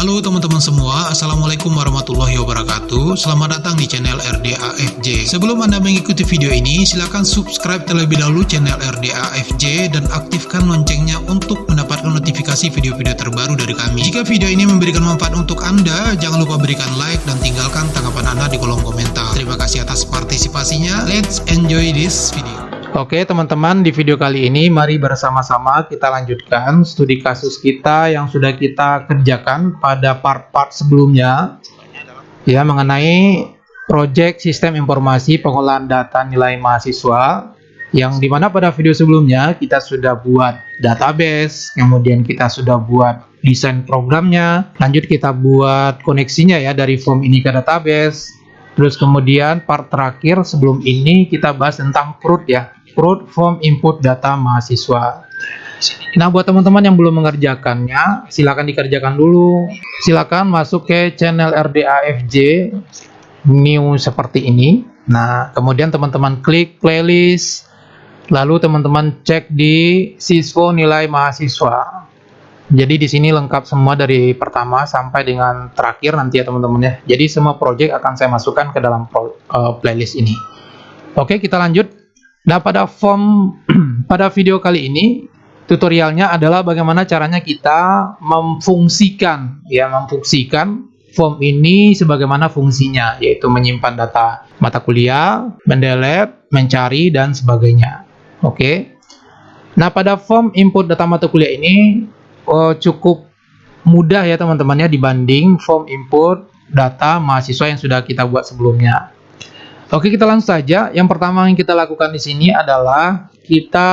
Halo teman-teman semua, Assalamualaikum warahmatullahi wabarakatuh. Selamat datang di channel RDAFJ. Sebelum Anda mengikuti video ini, silakan subscribe terlebih dahulu channel RDAFJ dan aktifkan loncengnya untuk mendapatkan notifikasi video-video terbaru dari kami. Jika video ini memberikan manfaat untuk Anda, jangan lupa berikan like dan tinggalkan tanggapan Anda di kolom komentar. Terima kasih atas partisipasinya. Let's enjoy this video. Oke teman-teman, di video kali ini mari bersama-sama kita lanjutkan studi kasus kita yang sudah kita kerjakan pada part-part sebelumnya ya, mengenai proyek sistem informasi pengolahan data nilai mahasiswa, yang dimana pada video sebelumnya kita sudah buat database, kemudian kita sudah buat desain programnya, lanjut kita buat koneksinya ya dari form ini ke database. Terus kemudian part terakhir sebelum ini kita bahas tentang CRUD ya, CRUD Form Input Data Mahasiswa. Nah, buat teman-teman yang belum mengerjakannya, silakan dikerjakan dulu. Silakan masuk ke channel RDAFJ new seperti ini. Nah, kemudian teman-teman klik playlist, lalu teman-teman cek di siswa nilai mahasiswa. Jadi di sini lengkap semua dari pertama sampai dengan terakhir nanti ya teman-teman ya. Jadi semua project akan saya masukkan ke dalam playlist ini. Oke, kita lanjut. Nah, pada video kali ini tutorialnya adalah bagaimana caranya kita memfungsikan form ini sebagaimana fungsinya, yaitu menyimpan data mata kuliah, mendelete, mencari dan sebagainya. Oke. Nah, pada form input data mata kuliah ini cukup mudah ya teman-teman ya dibanding form input data mahasiswa yang sudah kita buat sebelumnya. Oke, kita langsung saja. Yang pertama yang kita lakukan di sini adalah kita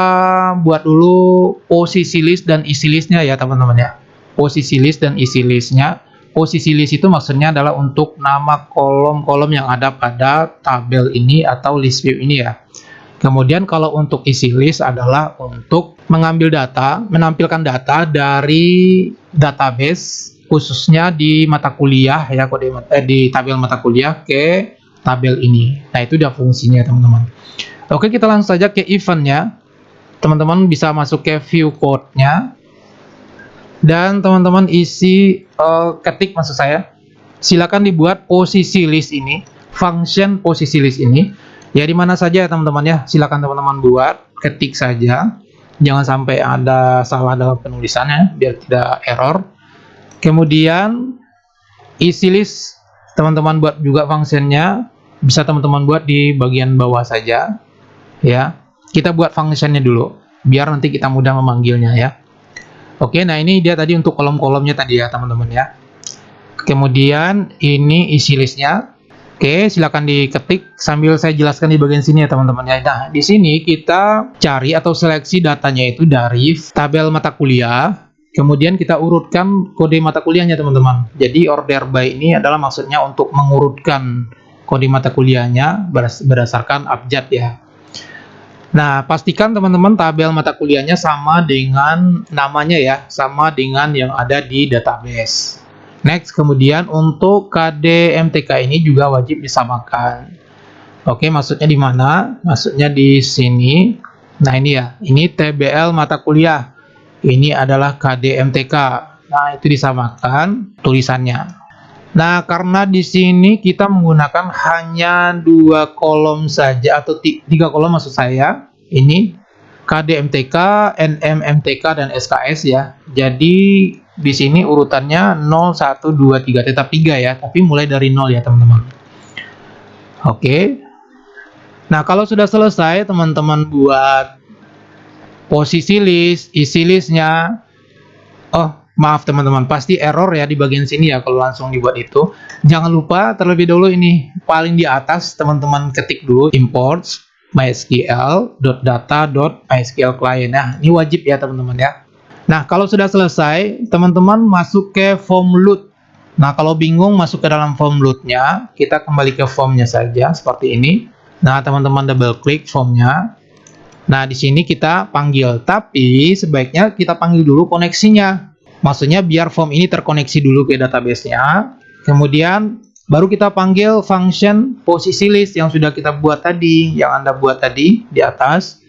buat dulu posisi list dan isi listnya ya teman-teman ya. Posisi list dan isi listnya. Posisi list itu maksudnya adalah untuk nama kolom-kolom yang ada pada tabel ini atau list view ini ya. Kemudian kalau untuk isi list adalah untuk mengambil data, menampilkan data dari database khususnya di mata kuliah ya, di tabel mata kuliah ke tabel ini. Nah, itu udah fungsinya teman-teman. Oke, kita langsung saja ke eventnya. Teman-teman bisa masuk ke view code-nya dan teman-teman isi ketik, maksud saya silakan dibuat posisi list ini, function posisi list ini. Ya, di mana saja ya teman-teman ya, silakan teman-teman buat, ketik saja, jangan sampai ada salah dalam penulisannya biar tidak error. Kemudian isi list teman-teman buat juga fungsinya, bisa teman-teman buat di bagian bawah saja ya. Kita buat fungsinya dulu biar nanti kita mudah memanggilnya ya. Oke, nah ini dia tadi untuk kolom-kolomnya tadi ya teman-teman ya. Kemudian ini isi listnya. Oke, silakan diketik sambil saya jelaskan di bagian sini ya teman-teman ya. Nah, di sini kita cari atau seleksi datanya itu dari tabel mata kuliah, kemudian kita urutkan kode mata kuliahnya teman-teman. Jadi order by ini adalah maksudnya untuk mengurutkan kode mata kuliahnya berdasarkan abjad ya. Nah, pastikan teman-teman tabel mata kuliahnya sama dengan namanya ya, sama dengan yang ada di database. Next, kemudian untuk KD/MTK ini juga wajib disamakan. Oke, maksudnya di mana? Maksudnya di sini. Nah, ini ya. Ini TBL mata kuliah. Ini adalah KD/MTK. Nah, itu disamakan tulisannya. Nah, karena di sini kita menggunakan hanya 2 kolom saja atau 3 kolom maksud saya. Ini KD/MTK, NM/MTK dan SKS ya. Jadi di sini urutannya 0, 1, 2, 3, tetap 3 ya, tapi mulai dari 0 ya teman-teman. Oke. Nah, kalau sudah selesai teman-teman buat posisi list, isi listnya. Oh, maaf teman-teman, pasti error ya di bagian sini ya kalau langsung dibuat itu. Jangan lupa terlebih dahulu ini paling di atas teman-teman ketik dulu imports mysql.data.mysql client. Nah, ini wajib ya teman-teman ya. Nah, kalau sudah selesai, teman-teman masuk ke form load. Nah, kalau bingung masuk ke dalam form load-nya, kita kembali ke formnya saja seperti ini. Nah, teman-teman double klik formnya. Nah, di sini kita panggil, tapi sebaiknya kita panggil dulu koneksinya. Maksudnya biar form ini terkoneksi dulu ke database-nya. Kemudian baru kita panggil function posisi list yang sudah kita buat tadi, yang Anda buat tadi di atas.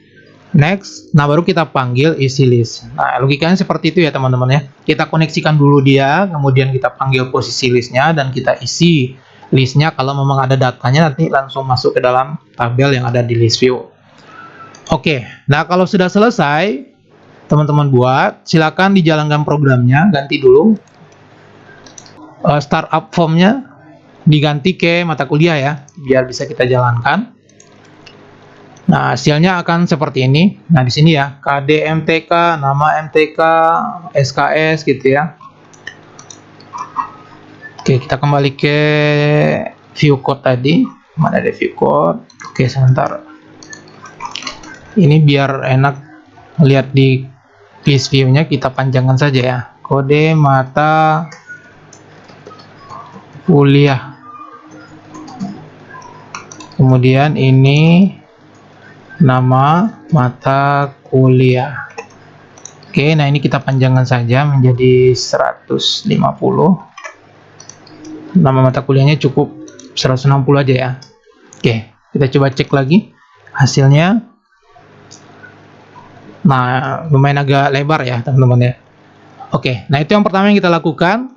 Next, nah baru kita panggil isi list. Nah, logikanya seperti itu ya teman-teman ya. Kita koneksikan dulu dia, kemudian kita panggil posisi listnya, dan kita isi listnya. Kalau memang ada datanya, nanti langsung masuk ke dalam tabel yang ada di list view. Oke, nah kalau sudah selesai, teman-teman buat, silakan dijalankan programnya, ganti dulu. Startup formnya diganti ke mata kuliah ya, biar bisa kita jalankan. Nah, hasilnya akan seperti ini. Nah, di sini ya, KD-MTK, nama MTK, SKS gitu ya. Oke, kita kembali ke view code tadi. Mana ada view code? Oke, sebentar. Ini biar enak lihat di list view-nya, kita panjangkan saja ya. Kode mata kuliah. Kemudian ini nama mata kuliah. Oke, nah ini kita panjangkan saja menjadi 150. Nama mata kuliahnya cukup 160 aja ya. Oke, kita coba cek lagi hasilnya. Nah, lumayan agak lebar ya teman-teman ya. Oke, nah itu yang pertama yang kita lakukan.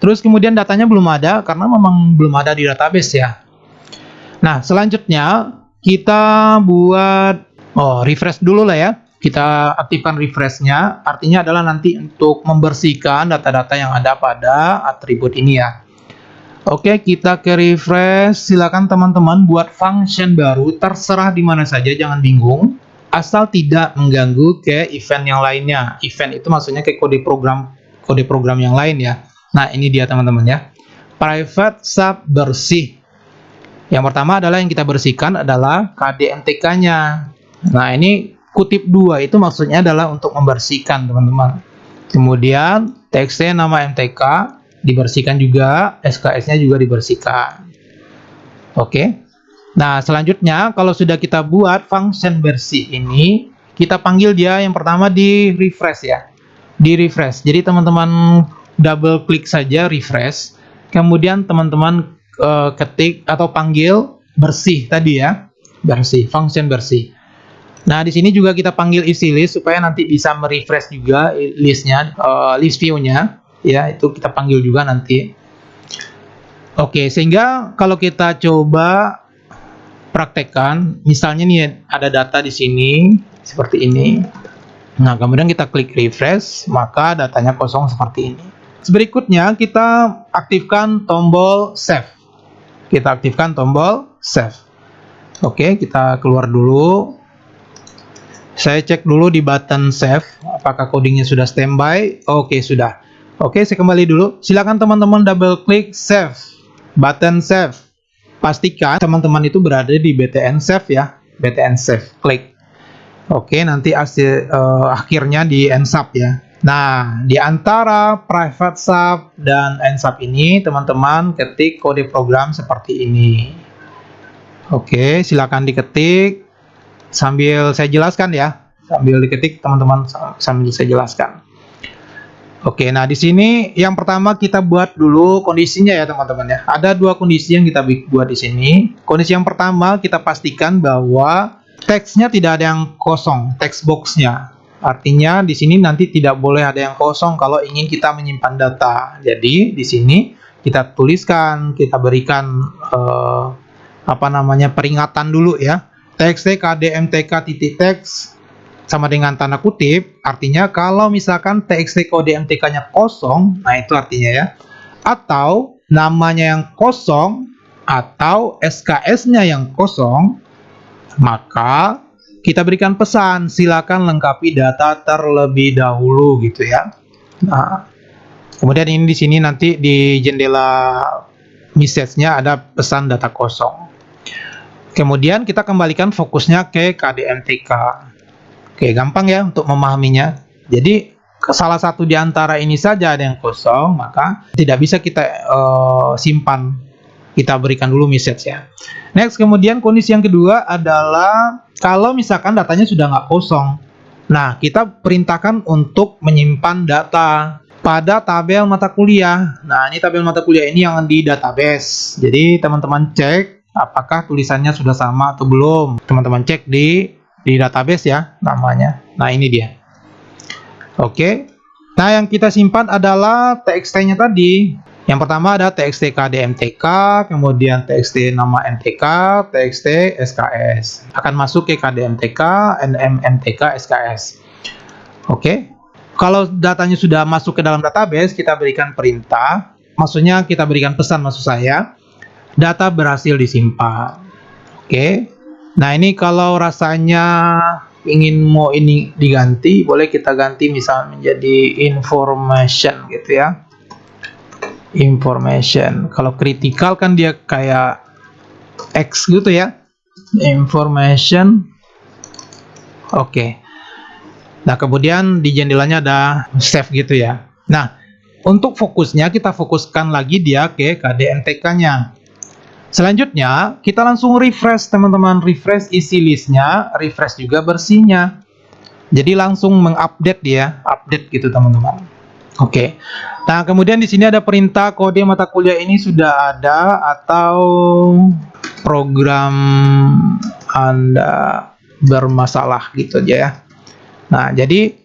Terus kemudian datanya belum ada karena memang belum ada di database ya. Nah, selanjutnya kita buat refresh dulu lah ya. Kita aktifkan refresh-nya, artinya adalah nanti untuk membersihkan data-data yang ada pada atribut ini ya. Oke, kita ke refresh. Silakan teman-teman buat function baru, terserah di mana saja, jangan bingung. Asal tidak mengganggu ke event yang lainnya. Event itu maksudnya ke kode program yang lain ya. Nah, ini dia teman-teman ya. Private sub bersih. Yang pertama adalah yang kita bersihkan adalah KD-MTK-nya. Nah, ini kutip 2 itu maksudnya adalah untuk membersihkan, teman-teman. Kemudian TXT nama MTK dibersihkan juga, SKS-nya juga dibersihkan. Oke. Nah, selanjutnya kalau sudah kita buat function bersih ini, kita panggil dia yang pertama di refresh ya. Di refresh. Jadi teman-teman double klik saja refresh. Kemudian teman-teman ketik atau panggil bersih tadi ya, bersih, function bersih. Nah, di sini juga kita panggil isi list supaya nanti bisa merefresh juga listnya, list view-nya ya, itu kita panggil juga nanti. Oke, sehingga kalau kita coba praktekkan, misalnya nih ada data di sini seperti ini. Nah, kemudian kita klik refresh, maka datanya kosong seperti ini. Berikutnya kita aktifkan tombol save. Kita aktifkan tombol save. Oke, kita keluar dulu. Saya cek dulu di button save, apakah codingnya sudah standby. Oke, sudah. Oke, saya kembali dulu. Silakan teman-teman double klik save, button save. Pastikan teman-teman itu berada di BTN save ya, BTN save. Klik. Oke, nanti akhirnya di ensub ya. Nah, di antara private sub dan ensub ini, teman-teman ketik kode program seperti ini. Oke, silakan diketik sambil saya jelaskan ya. Sambil diketik teman-teman, sambil saya jelaskan. Oke, nah di sini yang pertama kita buat dulu kondisinya ya teman-teman ya. Ada dua kondisi yang kita buat di sini. Kondisi yang pertama kita pastikan bahwa teksnya tidak ada yang kosong, text boxnya. Artinya di sini nanti tidak boleh ada yang kosong kalau ingin kita menyimpan data. Jadi di sini kita tuliskan, kita berikan peringatan dulu ya. TXT KD-MTK.text sama dengan tanda kutip, artinya kalau misalkan TXT kode MTK-nya kosong, nah itu artinya ya. Atau namanya yang kosong atau SKS-nya yang kosong, maka kita berikan pesan, silakan lengkapi data terlebih dahulu gitu ya. Nah, kemudian ini di sini nanti di jendela message-nya ada pesan data kosong. Kemudian kita kembalikan fokusnya ke KD-MTK. Oke, gampang ya untuk memahaminya. Jadi salah satu di antara ini saja ada yang kosong, maka tidak bisa kita simpan. Kita berikan dulu message ya. Next, kemudian kondisi yang kedua adalah kalau misalkan datanya sudah nggak kosong. Nah, kita perintahkan untuk menyimpan data pada tabel mata kuliah. Nah, ini tabel mata kuliah ini yang di database. Jadi, teman-teman cek apakah tulisannya sudah sama atau belum. Teman-teman cek di di database ya namanya. Nah, ini dia. Oke. Nah, yang kita simpan adalah txt-nya tadi. Yang pertama ada txt kdmtk, kemudian txt nama mtk, txt sks. Akan masuk ke kdmtk, nmmtk, sks. Oke. Kalau datanya sudah masuk ke dalam database, kita berikan perintah. Maksudnya kita berikan pesan, maksud saya, data berhasil disimpan. Oke. Nah, ini kalau rasanya ingin mau ini diganti, boleh kita ganti misalnya menjadi information gitu ya. Information. Kalau critical kan dia kayak X gitu ya. Information. Oke. Nah, kemudian di jendelanya ada save gitu ya. Nah, untuk fokusnya kita fokuskan lagi dia ke kdmtk-nya. Selanjutnya, kita langsung refresh teman-teman, refresh isi listnya, refresh juga bersihnya. Jadi langsung mengupdate dia, update gitu teman-teman. Oke. Nah, kemudian di sini ada perintah kode mata kuliah ini sudah ada atau program Anda bermasalah gitu aja ya. Nah, jadi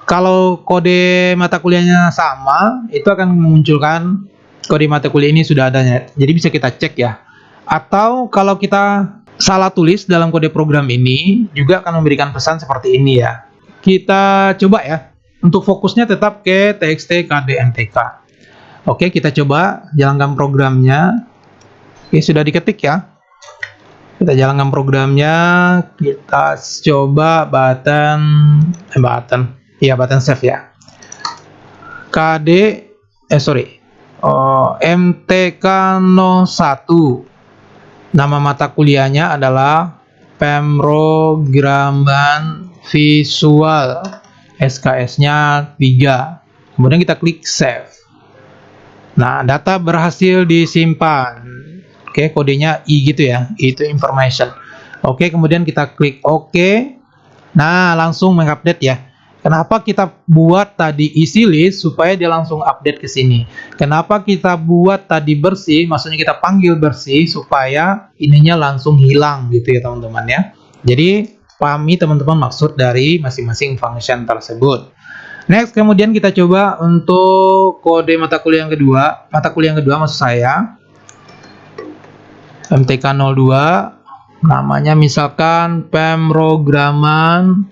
kalau kode mata kuliahnya sama, itu akan memunculkan kode mata kuliah ini sudah adanya. Jadi bisa kita cek ya. Atau kalau kita salah tulis dalam kode program ini, juga akan memberikan pesan seperti ini ya. Kita coba ya. Untuk fokusnya tetap ke txt kdmtk. Oke, kita coba jalankan programnya. Oke, sudah diketik ya. Kita jalankan programnya. Kita coba button save ya. MTK01. Nama mata kuliahnya adalah Pemrograman Visual. SKS-nya 3. Kemudian kita klik save. Nah, data berhasil disimpan. Oke, kodenya I gitu ya. Itu information. Oke, kemudian kita klik OK. Nah, langsung mengupdate ya. Kenapa kita buat tadi isi list supaya dia langsung update ke sini? Kenapa kita buat tadi bersih? Maksudnya kita panggil bersih supaya ininya langsung hilang gitu ya teman-teman ya. Jadi pahami teman-teman maksud dari masing-masing function tersebut. Next, kemudian kita coba untuk kode mata kuliah yang kedua. Mata kuliah yang kedua maksud saya MTK02, namanya misalkan pemrograman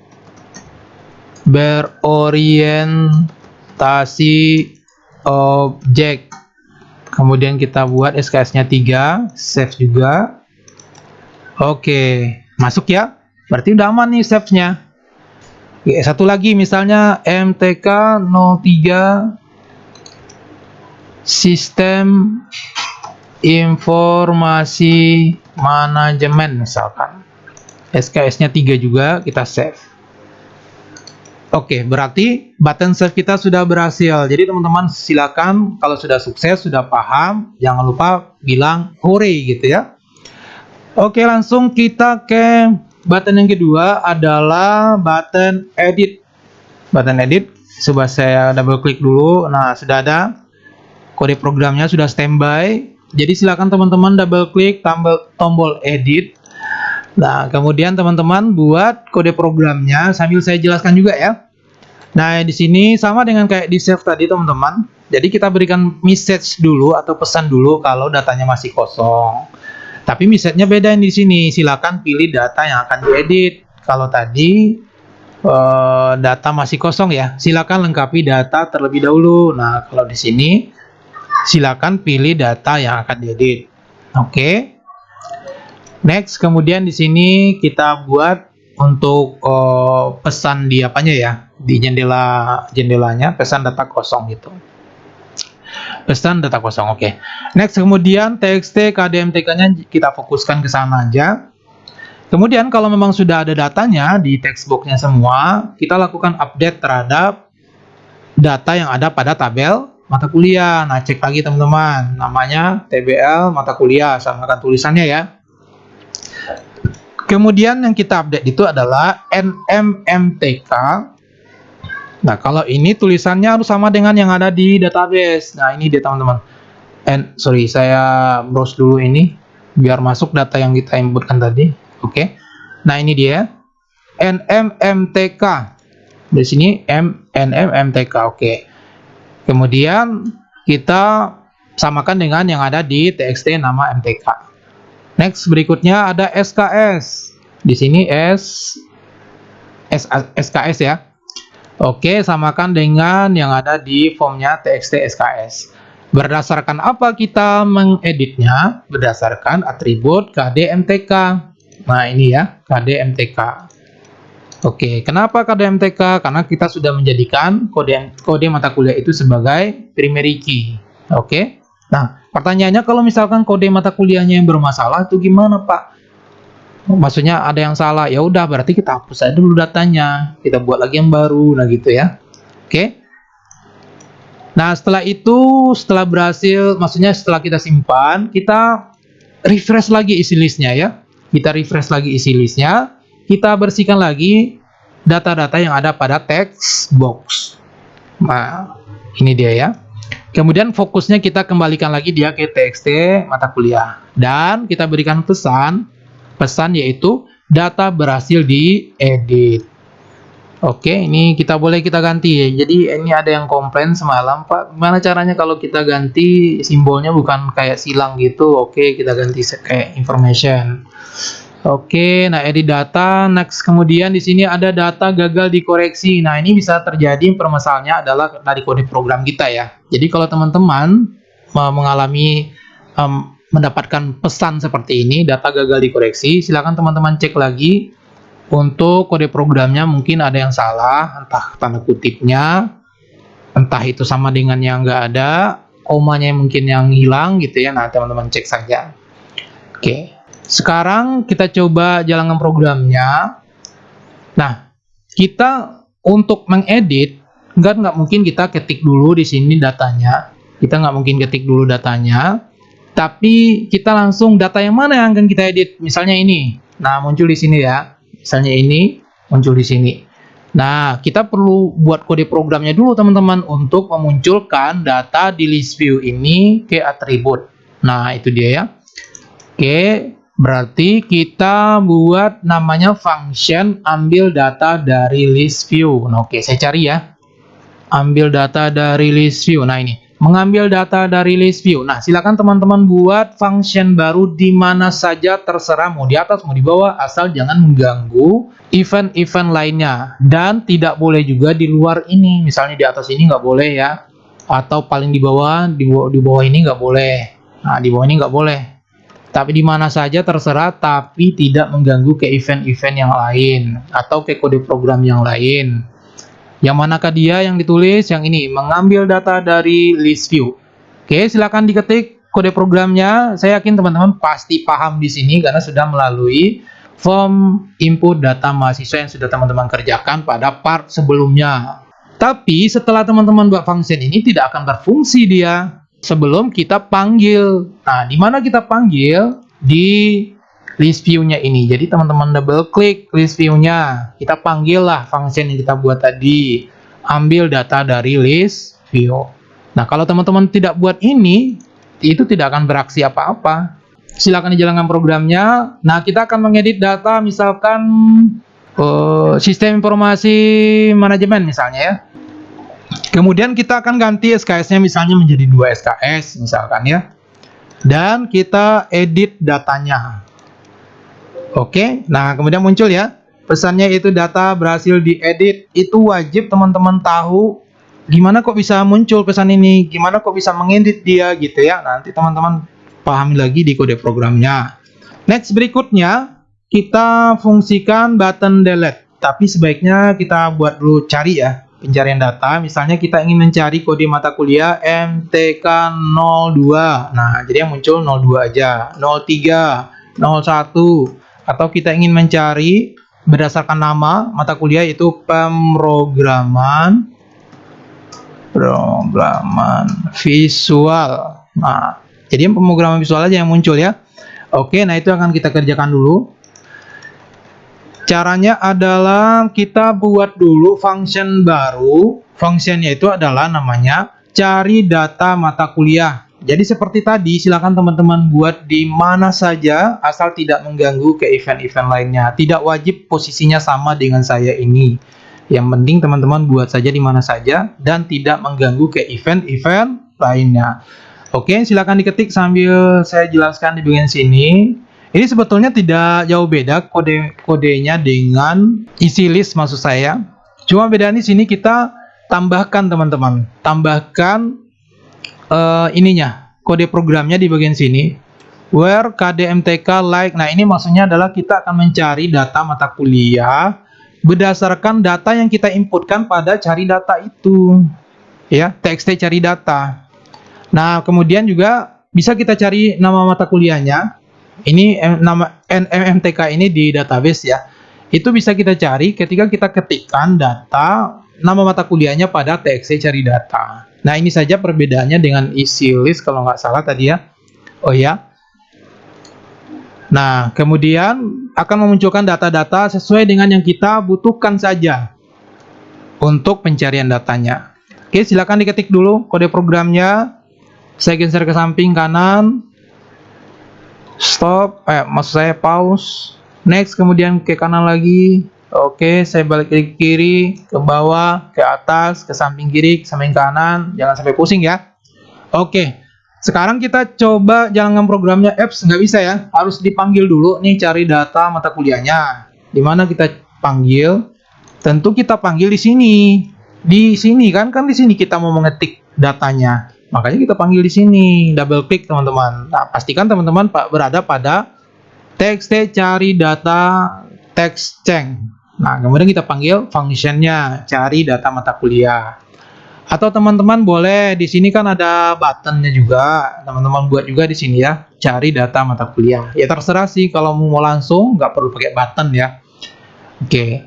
berorientasi objek. Kemudian kita buat SKS-nya 3, save juga. Oke, masuk ya. Berarti udah aman nih save-nya. Oke, satu lagi misalnya MTK03 Sistem Informasi Manajemen misalkan. SKS-nya 3 juga, kita save. Oke, berarti button save kita sudah berhasil. Jadi teman-teman silakan kalau sudah sukses, sudah paham, jangan lupa bilang hore gitu ya. Oke, langsung kita ke button yang kedua adalah button edit. Button edit, coba saya double klik dulu. Nah, sudah ada kode programnya, sudah standby. Jadi silakan teman-teman double klik tombol edit. Nah, kemudian teman-teman buat kode programnya sambil saya jelaskan juga ya. Nah, di sini sama dengan kayak di save tadi teman-teman. Jadi kita berikan message dulu atau pesan dulu kalau datanya masih kosong. Tapi message-nya beda di sini. Silakan pilih data yang akan diedit. Kalau tadi data masih kosong ya, silakan lengkapi data terlebih dahulu. Nah, kalau di sini silakan pilih data yang akan diedit. Oke. Next, kemudian di sini kita buat untuk pesan di apanya ya, di jendelanya pesan data kosong gitu. Pesan data kosong, oke. Next, kemudian txt kdmtk-nya kita fokuskan ke sana aja. Kemudian kalau memang sudah ada datanya di textbox-nya semua, kita lakukan update terhadap data yang ada pada tabel mata kuliah. Nah, cek lagi teman-teman, namanya TBL mata kuliah, samakan tulisannya ya. Kemudian yang kita update itu adalah NMMTK. Nah, kalau ini tulisannya harus sama dengan yang ada di database. Nah, ini dia teman-teman. Saya browse dulu ini biar masuk data yang kita inputkan tadi. Oke. Nah, ini dia. NMMTK. Di sini NMMTK. Oke. Kemudian kita samakan dengan yang ada di txt nama MTK. Next, berikutnya ada SKS. Di sini SKS ya. Oke, samakan dengan yang ada di formnya txt SKS. Berdasarkan apa kita mengeditnya? Berdasarkan atribut KD-MTK. Nah, ini ya, KD-MTK. Oke, kenapa KD-MTK? Karena kita sudah menjadikan kode mata kuliah itu sebagai primary key. Oke. Nah, pertanyaannya kalau misalkan kode mata kuliahnya yang bermasalah itu gimana, Pak? Maksudnya ada yang salah. Ya udah, berarti kita hapus aja dulu datanya. Kita buat lagi yang baru, nah gitu ya. Oke. Nah, setelah itu, setelah berhasil, maksudnya setelah kita simpan, kita refresh lagi isi listnya ya. Kita refresh lagi isi listnya. Kita bersihkan lagi data-data yang ada pada text box. Nah, ini dia ya. Kemudian fokusnya kita kembalikan lagi dia ke txt mata kuliah. Dan kita berikan pesan yaitu data berhasil diedit. Oke, ini kita ganti ya. Jadi ini ada yang komplain semalam, Pak, gimana caranya kalau kita ganti simbolnya bukan kayak silang gitu. Oke, kita ganti kayak information. Oke, nah edit data. Next, kemudian di sini ada data gagal dikoreksi. Nah, ini bisa terjadi permasalahannya adalah dari kode program kita ya. Jadi kalau teman-teman mengalami mendapatkan pesan seperti ini, data gagal dikoreksi, silakan teman-teman cek lagi untuk kode programnya, mungkin ada yang salah, entah tanda kutipnya, entah itu sama dengan yang nggak ada, komanya mungkin yang hilang gitu ya. Nah, teman-teman cek saja. Oke. Sekarang kita coba jalankan programnya. Nah, kita untuk mengedit nggak mungkin kita ketik dulu di sini datanya. Kita nggak mungkin ketik dulu datanya. Tapi kita langsung data yang mana yang akan kita edit. Misalnya ini. Nah, muncul di sini ya. Misalnya ini muncul di sini. Nah, kita perlu buat kode programnya dulu teman-teman untuk memunculkan data di list view ini ke atribut. Nah, itu dia ya. Oke. Berarti kita buat namanya function ambil data dari list view. Nah, oke, saya cari ya. Ambil data dari list view. Nah, ini mengambil data dari list view. Nah, silakan teman-teman buat function baru di mana saja terserah, mau di atas mau di bawah, asal jangan mengganggu event-event lainnya. Dan tidak boleh juga di luar ini. Misalnya di atas ini nggak boleh ya. Atau paling di bawah ini nggak boleh. Nah, di bawah ini nggak boleh. Tapi di mana saja terserah, tapi tidak mengganggu ke event-event yang lain atau ke kode program yang lain. Yang manakah dia yang ditulis? Yang ini, mengambil data dari list view. Oke, silakan diketik kode programnya. Saya yakin teman-teman pasti paham di sini karena sudah melalui form input data mahasiswa yang sudah teman-teman kerjakan pada part sebelumnya. Tapi setelah teman-teman buat function ini tidak akan berfungsi dia sebelum kita panggil. Nah, di mana kita panggil? Di list view-nya ini. Jadi teman-teman double klik list view-nya. Kita panggil lah function yang kita buat tadi. Ambil data dari list view. Nah, kalau teman-teman tidak buat ini, itu tidak akan beraksi apa-apa. Silakan dijalankan programnya. Nah, kita akan mengedit data misalkan sistem informasi manajemen misalnya ya. Kemudian kita akan ganti SKS-nya misalnya menjadi 2 SKS misalkan ya. Dan kita edit datanya. Oke, nah kemudian muncul ya. Pesannya itu data berhasil diedit. Itu wajib teman-teman tahu gimana kok bisa muncul pesan ini, gimana kok bisa mengedit dia gitu ya. Nanti teman-teman pahami lagi di kode programnya. Next, berikutnya kita fungsikan button delete. Tapi sebaiknya kita buat dulu cari ya. Pencarian data, misalnya kita ingin mencari kode mata kuliah MTK02. Nah, jadi yang muncul 02 aja, 03, 01. Atau kita ingin mencari berdasarkan nama mata kuliah itu pemrograman visual. Nah, jadi pemrograman visual aja yang muncul ya. Oke, nah itu akan kita kerjakan dulu. Caranya adalah kita buat dulu function baru. Functionnya itu adalah namanya cari data mata kuliah. Jadi seperti tadi, silakan teman-teman buat di mana saja asal tidak mengganggu ke event-event lainnya. Tidak wajib posisinya sama dengan saya ini. Yang penting teman-teman buat saja di mana saja dan tidak mengganggu ke event-event lainnya. Oke, silakan diketik sambil saya jelaskan di bagian sini. Ini sebetulnya tidak jauh beda kode-kodenya dengan isi list maksud saya. Cuma bedanya di sini kita tambahkan teman-teman. Tambahkan ininya, kode programnya di bagian sini. Where KDMTK like. Nah, ini maksudnya adalah kita akan mencari data mata kuliah berdasarkan data yang kita inputkan pada cari data itu. Ya, TXT cari data. Nah, kemudian juga bisa kita cari nama mata kuliahnya. Ini nama MMTK ini di database ya. Itu bisa kita cari ketika kita ketikkan data nama mata kuliahnya pada TXT cari data. Nah, ini saja perbedaannya dengan isi list kalau nggak salah tadi ya. Oh ya. Nah, kemudian akan memunculkan data-data sesuai dengan yang kita butuhkan saja untuk pencarian datanya. Oke, silakan diketik dulu kode programnya. Saya geser ke samping kanan. Stop, maksud saya pause. Next, kemudian ke kanan lagi. Oke, saya balik ke kiri, ke bawah, ke atas, ke samping kiri, ke samping kanan. Jangan sampai pusing ya. Oke, sekarang kita coba jalankan programnya. Apps nggak bisa ya, harus dipanggil dulu nih cari data mata kuliahnya. Dimana kita panggil? Tentu kita panggil di sini. Di sini kan di sini kita mau mengetik datanya. Makanya kita panggil di sini. Double klik teman-teman. Nah, pastikan teman-teman berada pada TXT cari data text change. Nah, kemudian kita panggil functionnya cari data mata kuliah. Atau teman-teman boleh di sini kan ada buttonnya juga. Teman-teman buat juga di sini ya, cari data mata kuliah. Ya terserah sih kalau mau langsung nggak perlu pakai button ya. Oke.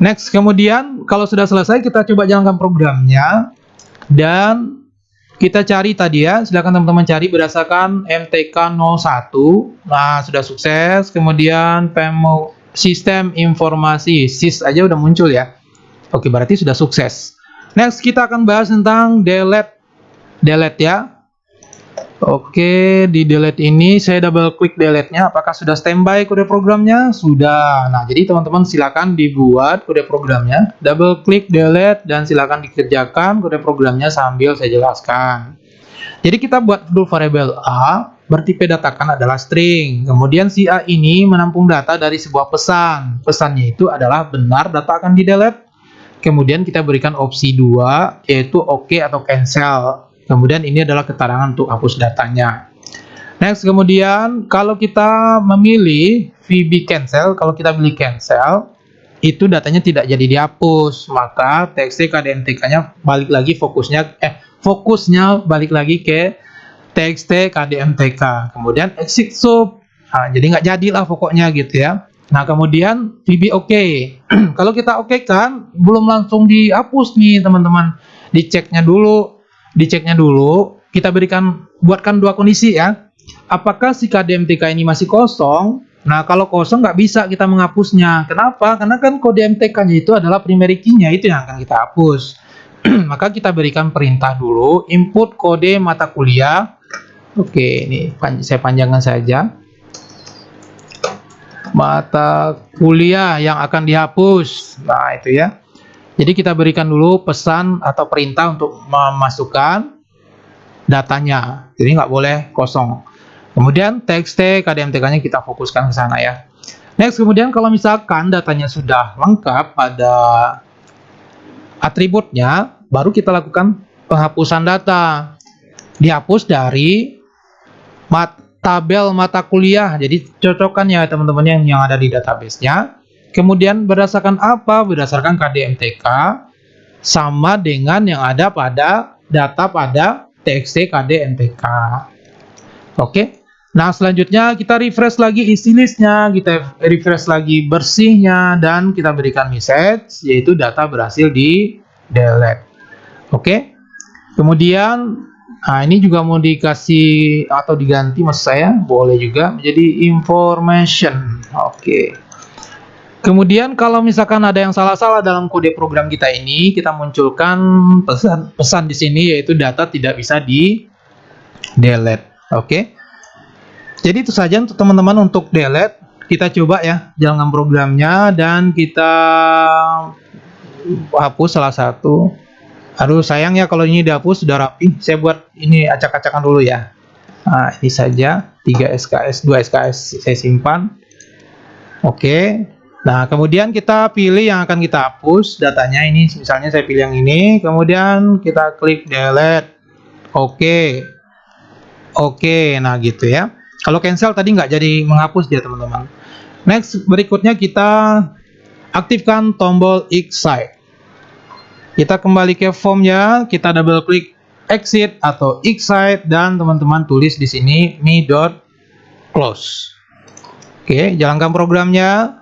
Next, kemudian kalau sudah selesai kita coba jalankan programnya dan kita cari tadi ya. Silakan teman-teman cari berdasarkan MTK 01. Nah, sudah sukses. Kemudian sistem informasi SIS aja udah muncul ya. Oke, berarti sudah sukses. Next, kita akan bahas tentang delete ya. Oke, di delete ini saya double klik delete-nya. Apakah sudah standby kode programnya? Sudah. Nah, jadi teman-teman silakan dibuat kode programnya. Double klik delete dan silakan dikerjakan kode programnya sambil saya jelaskan. Jadi kita buat dulu variabel A bertipe datakan adalah string. Kemudian si A ini menampung data dari sebuah pesan. Pesannya itu adalah benar data akan di-delete. Kemudian kita berikan opsi 2 yaitu OK atau cancel. Kemudian ini adalah keterangan untuk hapus datanya. Next, kemudian kalau kita memilih VB cancel, kalau kita pilih cancel, itu datanya tidak jadi dihapus. Maka TXT KDMTK-nya balik lagi fokusnya balik lagi ke TXT KDMTK. Kemudian exit sub. Nah, jadi nggak jadilah pokoknya gitu ya. Nah, kemudian VB OK. Kalau kita OK kan, belum langsung dihapus nih teman-teman. Diceknya dulu, kita buatkan dua kondisi ya. Apakah si KDMTK ini masih kosong? Nah, kalau kosong nggak bisa kita menghapusnya. Kenapa? Karena kan kode MTK-nya itu adalah primary key-nya, itu yang akan kita hapus. Maka kita berikan perintah dulu, input kode mata kuliah. Oke, ini saya panjangkan saja. Mata kuliah yang akan dihapus. Nah, itu ya. Jadi kita berikan dulu pesan atau perintah untuk memasukkan datanya. Jadi nggak boleh kosong. Kemudian TXT KDMTK-nya kita fokuskan ke sana ya. Next, kemudian kalau misalkan datanya sudah lengkap pada atributnya, baru kita lakukan penghapusan data. Dihapus dari tabel mata kuliah. Jadi cocokkan ya teman-teman yang ada di database-nya. Kemudian berdasarkan apa? Berdasarkan KDMTK sama dengan yang ada pada data pada TXT KDMTK. Oke. Nah, selanjutnya kita refresh lagi isi listnya, kita refresh lagi bersihnya, dan kita berikan message, yaitu data berhasil di delete. Oke. Kemudian, nah ini juga mau dikasih atau diganti maksud saya, boleh juga menjadi information. Oke. Kemudian kalau misalkan ada yang salah-salah dalam kode program kita ini, kita munculkan pesan di sini yaitu data tidak bisa delete. Oke. Jadi itu saja untuk teman-teman untuk delete. Kita coba ya jalankan programnya dan kita hapus salah satu. Aduh sayang ya kalau ini dihapus, sudah rapi. Saya buat ini acak-acakan dulu ya. Nah, ini saja 3 SKS, 2 SKS saya simpan. Oke. Nah, kemudian kita pilih yang akan kita hapus datanya ini. Misalnya saya pilih yang ini, kemudian kita klik delete. Oke. Oke, nah gitu ya. Kalau cancel tadi nggak jadi menghapus dia, teman-teman. Next, berikutnya kita aktifkan tombol Excite. Kita kembali ke formnya, kita double klik exit atau Excite dan teman-teman tulis di sini me.close. Oke, jalankan programnya.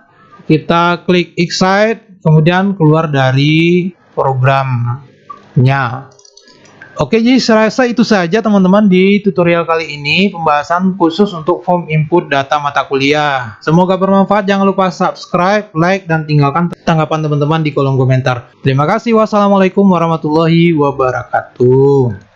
Kita klik Excite, kemudian keluar dari programnya. Oke, jadi saya rasa itu saja teman-teman di tutorial kali ini, pembahasan khusus untuk form input data mata kuliah. Semoga bermanfaat. Jangan lupa subscribe, like, dan tinggalkan tanggapan teman-teman di kolom komentar. Terima kasih. Wassalamualaikum warahmatullahi wabarakatuh.